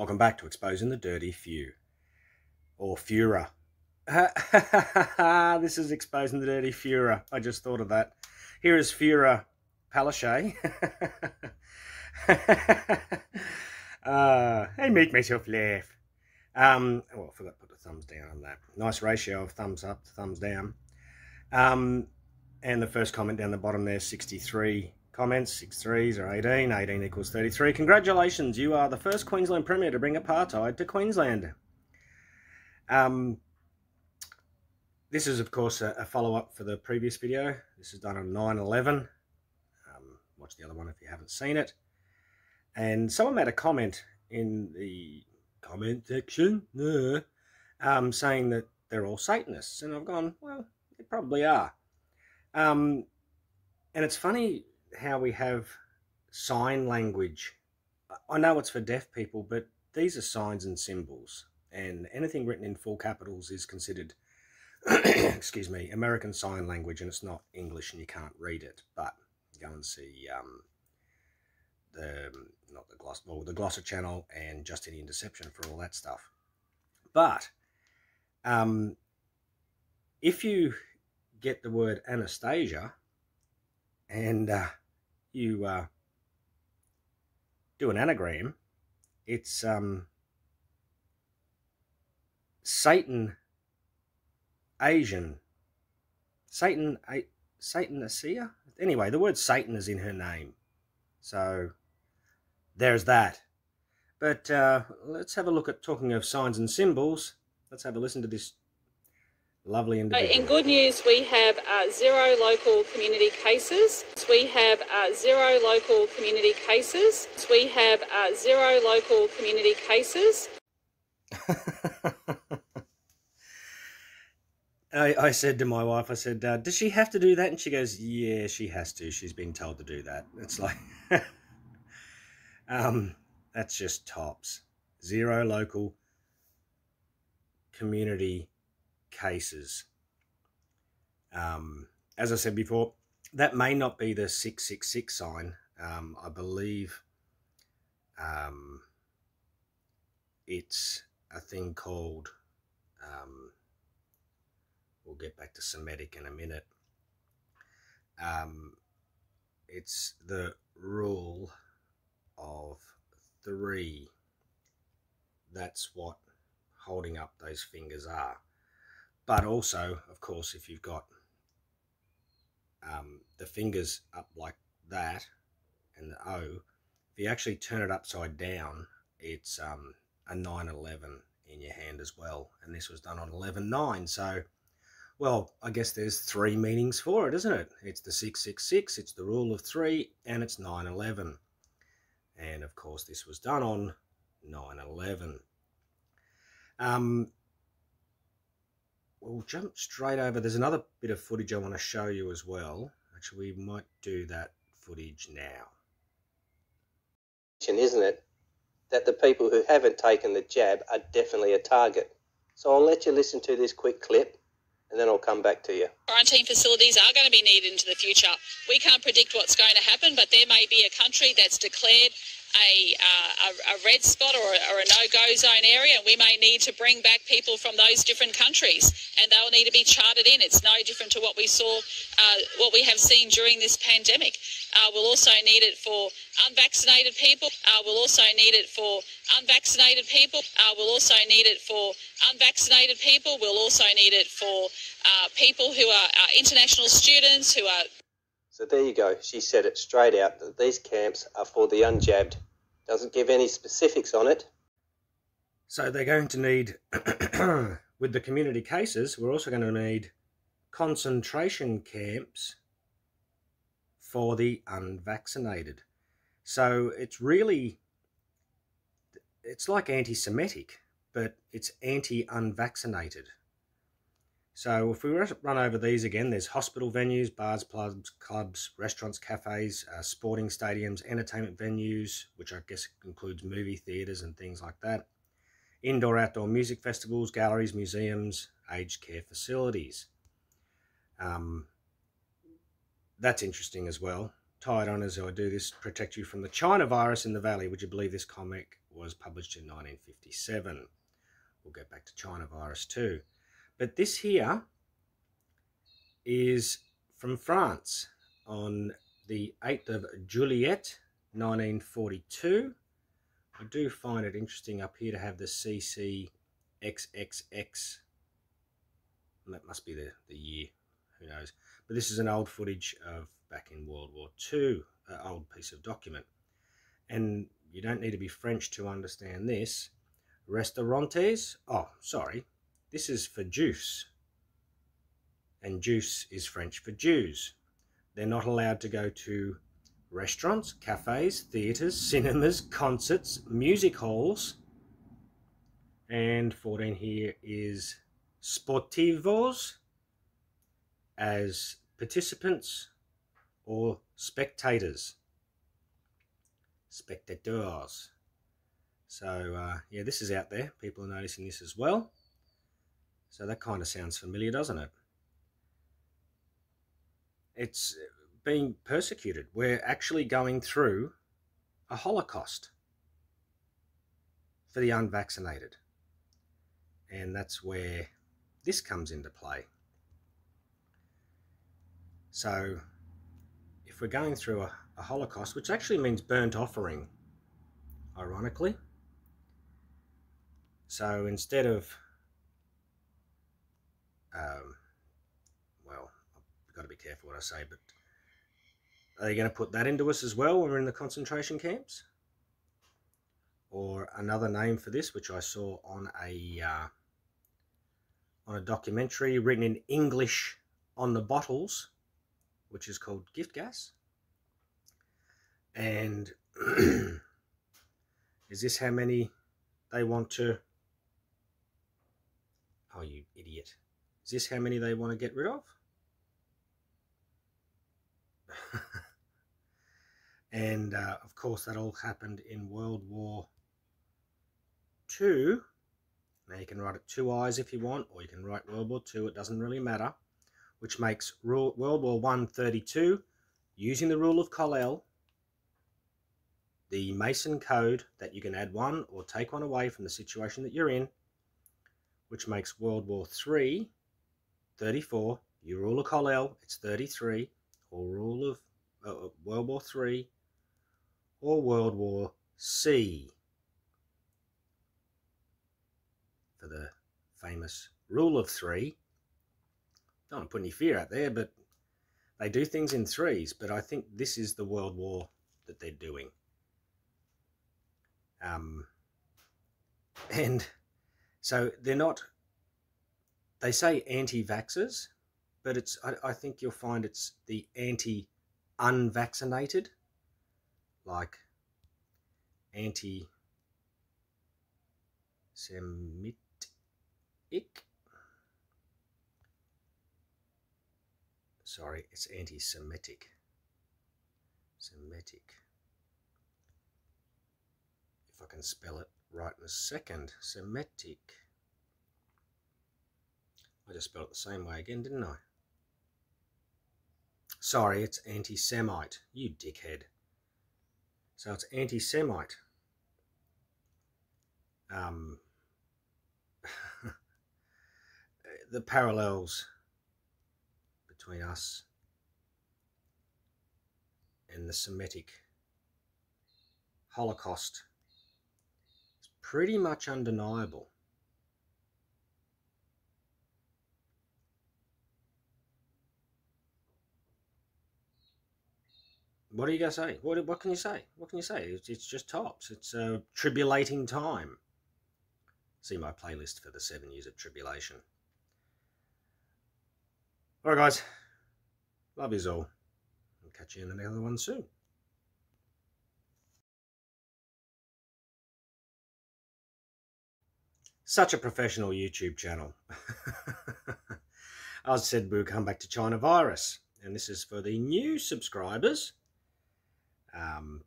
Welcome back to Exposing the Dirty Few, or Führer. This is Exposing the Dirty Führer. I just thought of that. Here is Führer Palaszczuk. I make myself laugh. Well, I forgot to put the thumbs down on that. Nice ratio of thumbs up to thumbs down. And the first comment down the bottom there, 63 comments, 6 threes are 18, 18 equals 33. Congratulations, you are the first Queensland Premier to bring apartheid to Queensland. This is, of course, a follow-up for the previous video. This is done on 9/11. Watch the other one if you haven't seen it. And someone made a comment in the comment section saying that they're all Satanists. And I've gone, well, they probably are. And it's funny how we have sign language. I know it's for deaf people, but these are signs and symbols, and anything written in full capitals is considered excuse me, American Sign Language, and it's not English and you can't read it. But go and see the Glosser channel and Justinian Deception for all that stuff. But if you get the word Anastasia and you do an anagram, it's Satan Asian. Satan Asia? Anyway, the word Satan is in her name. So there's that. But let's have a look at, talking of signs and symbols, let's have a listen to this lovely individual. In good news, we have 0 local community cases. We have 0 local community cases. We have 0 local community cases. I said to my wife, I said, does she have to do that? And she goes, yeah, she has to. She's been told to do that. It's like, that's just tops. 0 local community cases. As I said before, that may not be the 666 sign. I believe it's a thing called, we'll get back to Semitic in a minute. It's the rule of 3. That's what holding up those fingers are. But also, of course, if you've got the fingers up like that and the O, if you actually turn it upside down, it's a 9/11 in your hand as well. And this was done on 11/9. So, well, I guess there's 3 meanings for it, isn't it? It's the 666, it's the rule of 3, and it's 9/11. And of course, this was done on 9/11. We'll jump straight over. There's another bit of footage I want to show you as well. Actually, we might do that footage now. Isn't it, that the people who haven't taken the jab are definitely a target? So I'll let you listen to this quick clip and then I'll come back to you. Quarantine facilities are going to be needed into the future. We can't predict what's going to happen, but there may be a country that's declared a red spot or a no-go zone area, and we may need to bring back people from those different countries, and they'll need to be chartered in. It's no different to what we saw, what we have seen during this pandemic. We'll also need it for unvaccinated people. We'll also need it for unvaccinated people. We'll also need it for unvaccinated people. We'll also need it for people who are international students who are... So there you go. She said it straight out that these camps are for the unjabbed. Doesn't give any specifics on it. So they're going to need, with the community cases, we're also going to need concentration camps for the unvaccinated. So it's really, it's like anti-Semitic, but it's anti-unvaccinated. So if we run over these again, there's hospital venues, bars, clubs, restaurants, cafes, sporting stadiums, entertainment venues, which I guess includes movie theatres and things like that, indoor, outdoor music festivals, galleries, museums, aged care facilities. That's interesting as well. Tied on as I do this, protect you from the China virus in the valley. Would you believe this comic was published in 1957. We'll get back to China virus too. But this here is from France on the 8th of Juillet, 1942. I do find it interesting up here to have the CCXXX. That must be the year, who knows. But this is an old footage of back in World War II, an old piece of document. And you don't need to be French to understand this. Restaurantes, oh, sorry, this is for juice. And juice is French for Jews. They're not allowed to go to restaurants, cafes, theatres, cinemas, concerts, music halls. And 14 here is sportivos, as participants or spectators. Spectateurs. So, yeah, this is out there. People are noticing this as well. So that kind of sounds familiar, doesn't it? It's being persecuted. We're actually going through a Holocaust for the unvaccinated. And that's where this comes into play. So if we're going through a Holocaust, which actually means burnt offering, ironically. So instead of, well, I've got to be careful what I say, but are they going to put that into us as well when we're in the concentration camps? Or another name for this, which I saw on a documentary written in English on the bottles, which is called gift gas. And is this how many they want to... Oh, you idiot. Is this how many they want to get rid of? And, of course, that all happened in World War II. Now, you can write it 2 I's if you want, or you can write World War II. It doesn't really matter. Which makes World War I 32, using the rule of Colel, the Mason Code, that you can add one or take one away from the situation that you're in, which makes World War III 34, you rule of Colel, it's 33, or rule of World War III, or World War C, for the famous rule of 3. Don't want to put any fear out there, but they do things in threes. But I think this is the world war that they're doing. And so they're not, they say anti-vaxxers, but it's, I think you'll find it's the anti-unvaccinated, like anti-Semitic. Sorry, it's anti-Semitic. Semitic. If I can spell it right in a second. Semitic. I just spelled it the same way again, didn't I? Sorry, it's anti-Semite. You dickhead. So it's anti-Semite. The parallels between us and the Semitic Holocaust is pretty much undeniable. What are you going to say? What can you say? What can you say? It's just tops. It's a tribulating time. See my playlist for the 7 years of tribulation. All right, guys. Love yous all. I'll catch you in another one soon. Such a professional YouTube channel. I said we'll come back to China virus. And this is for the new subscribers.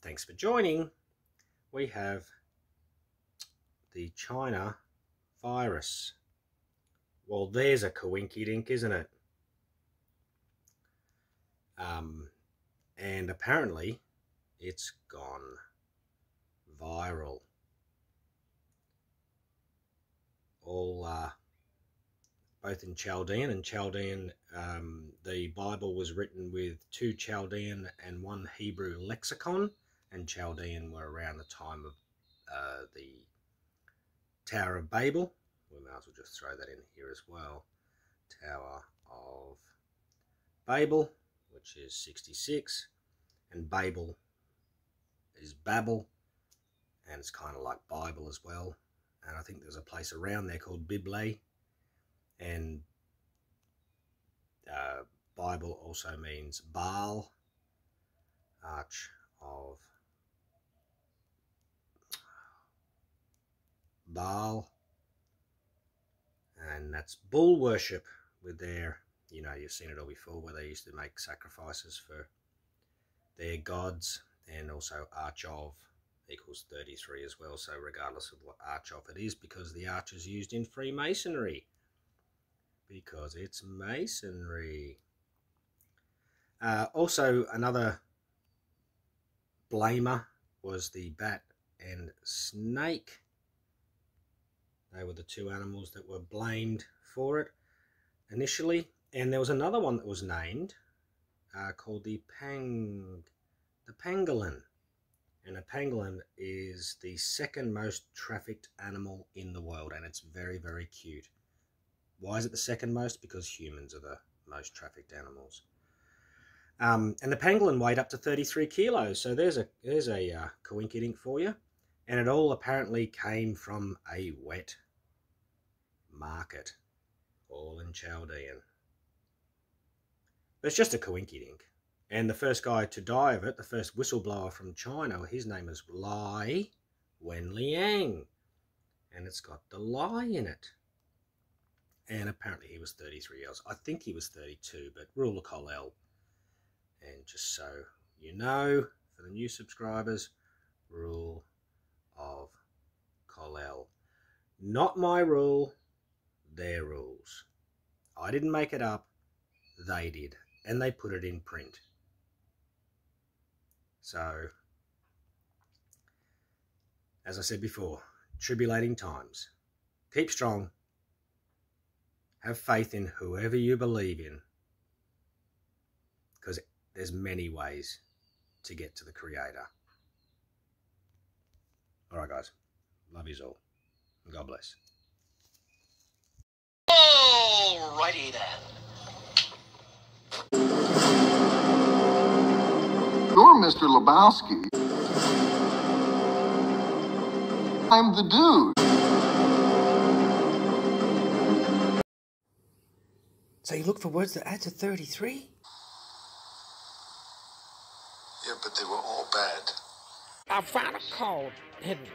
Thanks for joining. We have the China virus. Well, there's a coinky-dink, isn't it? And apparently it's gone viral. all both in Chaldean. And Chaldean, the Bible was written with 2 Chaldean and 1 Hebrew lexicon, and Chaldean were around the time of the Tower of Babel. We might as well just throw that in here as well. Tower of Babel, which is 66, and Babel is Babel, and it's kind of like Bible as well. And I think there's a place around there called Bible, and Bible also means Baal, Arch of Baal, and that's bull worship with their, you know, you've seen it all before, where they used to make sacrifices for their gods, and also Arch of equals 33 as well, so regardless of what Arch of it is, because the arch is used in Freemasonry, because it's masonry. Also, another blamer was the bat and snake. They were the 2 animals that were blamed for it initially. And there was another one that was named called the pangolin. And a pangolin is the 2nd most trafficked animal in the world, and it's very, very cute. Why is it the 2nd most? Because humans are the most trafficked animals. And the pangolin weighed up to 33 kilos. So there's a coinkydink for you. And it all apparently came from a wet market, all in Chaldean. But it's just a coinkydink. And the first guy to die of it, the first whistleblower from China, his name is Lai Wenliang. And it's got the lie in it. And apparently he was 33 years. I think he was 32, but rule of Colel. And just so you know, for the new subscribers, rule of Colel. Not my rule, their rules. I didn't make it up, they did. And they put it in print. So, as I said before, tribulating times. Keep strong. Have faith in whoever you believe in, because there's many ways to get to the Creator. All right, guys. Love yous all. God bless. Alrighty then. You're Mr. Lebowski. I'm the dude. So you look for words that add to 33? Yeah, but they were all bad. I found a code hidden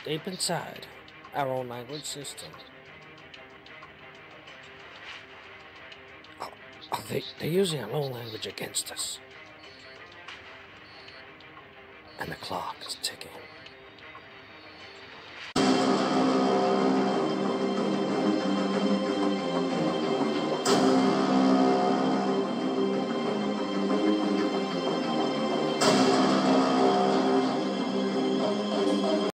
deep inside our own language system. They're using our own language against us. And the clock is ticking.